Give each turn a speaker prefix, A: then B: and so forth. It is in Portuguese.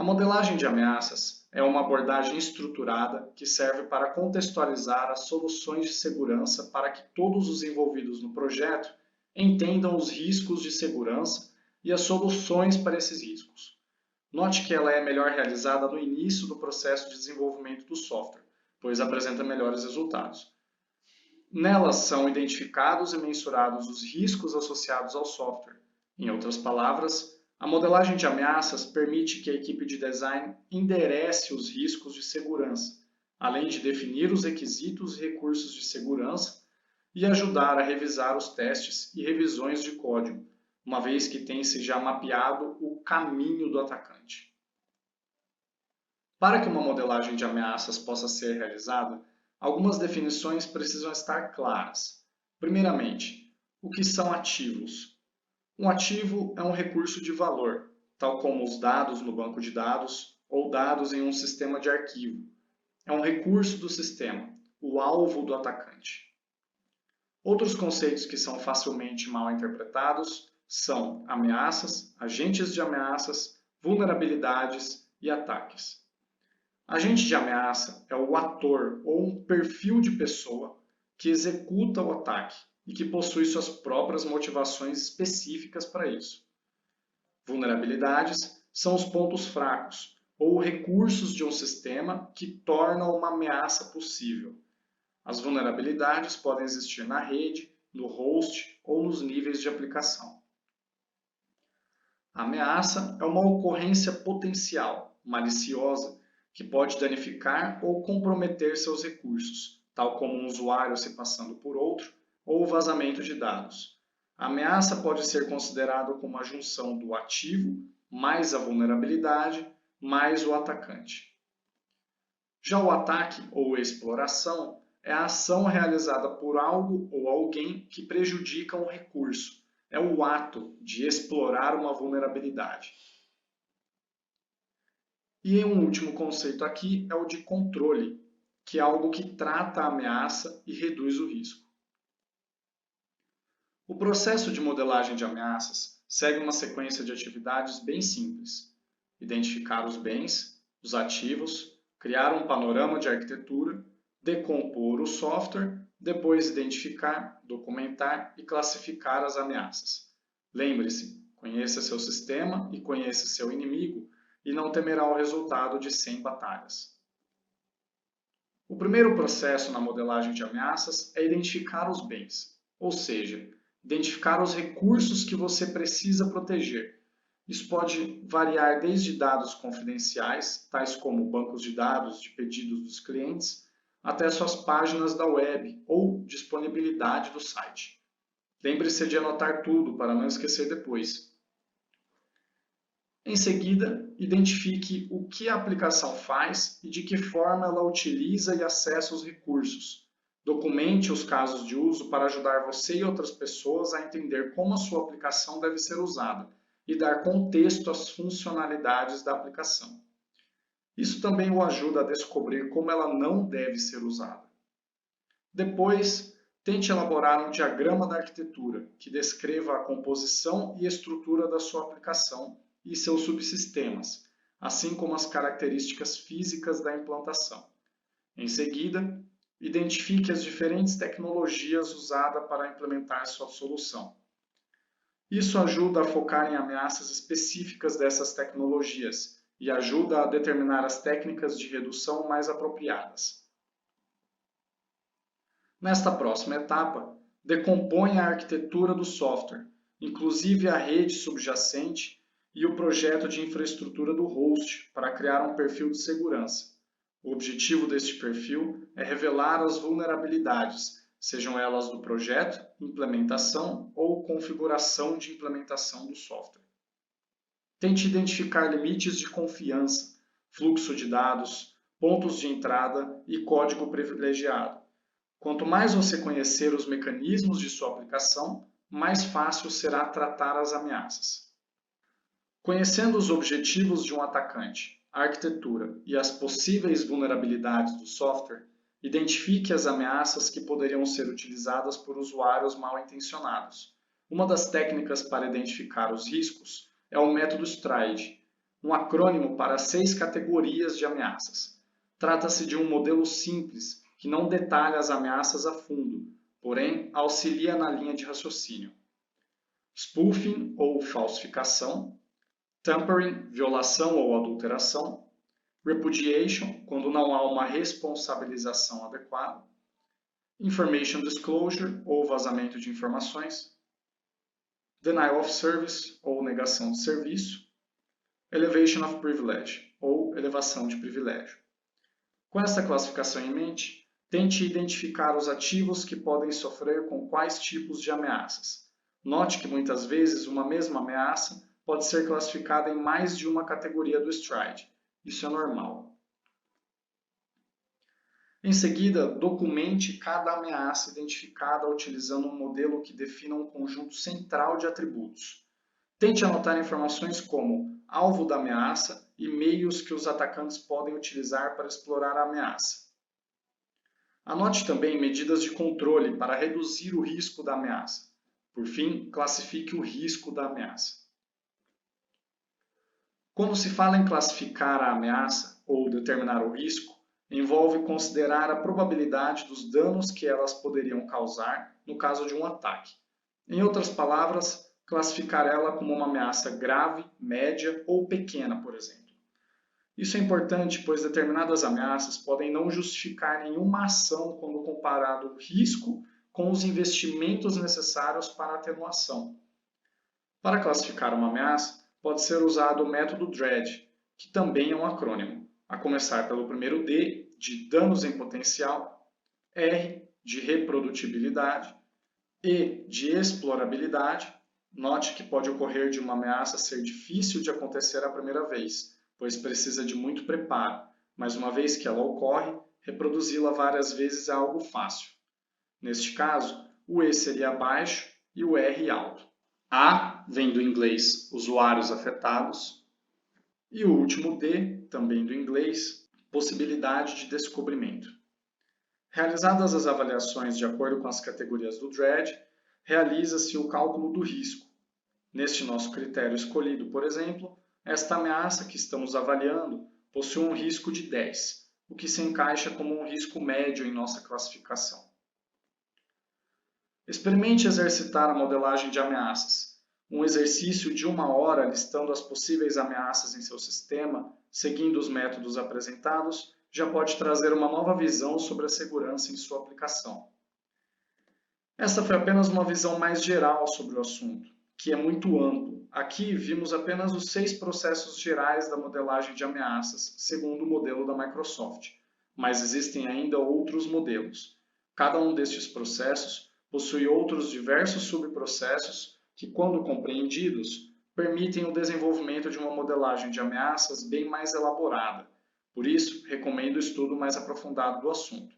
A: A modelagem de ameaças é uma abordagem estruturada que serve para contextualizar as soluções de segurança para que todos os envolvidos no projeto entendam os riscos de segurança e as soluções para esses riscos. Note que ela é melhor realizada no início do processo de desenvolvimento do software, pois apresenta melhores resultados. Nelas são identificados e mensurados os riscos associados ao software. Em outras palavras, a modelagem de ameaças permite que a equipe de design enderece os riscos de segurança, além de definir os requisitos e recursos de segurança e ajudar a revisar os testes e revisões de código, uma vez que tem-se já mapeado o caminho do atacante. Para que uma modelagem de ameaças possa ser realizada, algumas definições precisam estar claras. Primeiramente, o que são ativos? Um ativo é um recurso de valor, tal como os dados no banco de dados ou dados em um sistema de arquivo. É um recurso do sistema, o alvo do atacante. Outros conceitos que são facilmente mal interpretados são ameaças, agentes de ameaças, vulnerabilidades e ataques. Agente de ameaça é o ator ou um perfil de pessoa que executa o ataque e que possui suas próprias motivações específicas para isso. Vulnerabilidades são os pontos fracos ou recursos de um sistema que tornam uma ameaça possível. As vulnerabilidades podem existir na rede, no host ou nos níveis de aplicação. A ameaça é uma ocorrência potencial, maliciosa, que pode danificar ou comprometer seus recursos, tal como um usuário se passando por outro ou o vazamento de dados. A ameaça pode ser considerada como a junção do ativo mais a vulnerabilidade mais o atacante. Já o ataque ou exploração é a ação realizada por algo ou alguém que prejudica um recurso. É o ato de explorar uma vulnerabilidade. E um último conceito aqui é o de controle, que é algo que trata a ameaça e reduz o risco. O processo de modelagem de ameaças segue uma sequência de atividades bem simples. Identificar os bens, os ativos, criar um panorama de arquitetura, decompor o software, depois identificar, documentar e classificar as ameaças. Lembre-se, conheça seu sistema e conheça seu inimigo e não temerá o resultado de 100 batalhas. O primeiro processo na modelagem de ameaças é identificar os bens, ou seja, identificar os recursos que você precisa proteger. Isso pode variar desde dados confidenciais, tais como bancos de dados de pedidos dos clientes, até suas páginas da web ou disponibilidade do site. Lembre-se de anotar tudo para não esquecer depois. Em seguida, identifique o que a aplicação faz e de que forma ela utiliza e acessa os recursos. Documente os casos de uso para ajudar você e outras pessoas a entender como a sua aplicação deve ser usada e dar contexto às funcionalidades da aplicação. Isso também o ajuda a descobrir como ela não deve ser usada. Depois, tente elaborar um diagrama da arquitetura que descreva a composição e estrutura da sua aplicação e seus subsistemas, assim como as características físicas da implantação. Em seguida, identifique as diferentes tecnologias usadas para implementar sua solução. Isso ajuda a focar em ameaças específicas dessas tecnologias e ajuda a determinar as técnicas de redução mais apropriadas. Nesta próxima etapa, decomponha a arquitetura do software, inclusive a rede subjacente e o projeto de infraestrutura do host para criar um perfil de segurança. O objetivo deste perfil é revelar as vulnerabilidades, sejam elas do projeto, implementação ou configuração de implementação do software. Tente identificar limites de confiança, fluxo de dados, pontos de entrada e código privilegiado. Quanto mais você conhecer os mecanismos de sua aplicação, mais fácil será tratar as ameaças. Conhecendo os objetivos de um atacante, a arquitetura e as possíveis vulnerabilidades do software, identifique as ameaças que poderiam ser utilizadas por usuários mal intencionados. Uma das técnicas para identificar os riscos é o método STRIDE. um acrônimo para 6 categorias de ameaças. Trata-se de um modelo simples, que não detalha as ameaças a fundo, porém auxilia na linha de raciocínio. Spoofing ou falsificação, tampering, violação ou adulteração, repudiation, quando não há uma responsabilização adequada, information disclosure ou vazamento de informações, denial of service ou negação de serviço, elevation of privilege ou elevação de privilégio. Com esta classificação em mente, tente identificar os ativos que podem sofrer com quais tipos de ameaças. Note que muitas vezes uma mesma ameaça pode ser classificada em mais de uma categoria do STRIDE. Isso é normal. Em seguida, documente cada ameaça identificada utilizando um modelo que defina um conjunto central de atributos. Tente anotar informações como alvo da ameaça e meios que os atacantes podem utilizar para explorar a ameaça. Anote também medidas de controle para reduzir o risco da ameaça. Por fim, classifique o risco da ameaça. Quando se fala em classificar a ameaça ou determinar o risco, envolve considerar a probabilidade dos danos que elas poderiam causar no caso de um ataque. Em outras palavras, classificar ela como uma ameaça grave, média ou pequena, por exemplo. Isso é importante, pois determinadas ameaças podem não justificar nenhuma ação quando comparado o risco com os investimentos necessários para a atenuação. Para classificar uma ameaça, pode ser usado o método DREAD, que também é um acrônimo, a começar pelo primeiro D, de danos em potencial, R, de reprodutibilidade, E, de explorabilidade. Note que pode ocorrer de uma ameaça ser difícil de acontecer a primeira vez, pois precisa de muito preparo, mas uma vez que ela ocorre, reproduzi-la várias vezes é algo fácil. Neste caso, o E seria baixo e o R alto. A vem do inglês usuários afetados. E o último D, também do inglês, possibilidade de descobrimento. Realizadas as avaliações de acordo com as categorias do DREAD, realiza-se o cálculo do risco. Neste nosso critério escolhido, por exemplo, esta ameaça que estamos avaliando possui um risco de 10, o que se encaixa como um risco médio em nossa classificação. Experimente exercitar a modelagem de ameaças. Um exercício de 1 hora listando as possíveis ameaças em seu sistema, seguindo os métodos apresentados, já pode trazer uma nova visão sobre a segurança em sua aplicação. Esta foi apenas uma visão mais geral sobre o assunto, que é muito amplo. Aqui vimos apenas os 6 processos gerais da modelagem de ameaças, segundo o modelo da Microsoft, mas existem ainda outros modelos. Cada um destes processos possui outros diversos subprocessos que, quando compreendidos, permitem o desenvolvimento de uma modelagem de ameaças bem mais elaborada. Por isso, recomendo o estudo mais aprofundado do assunto.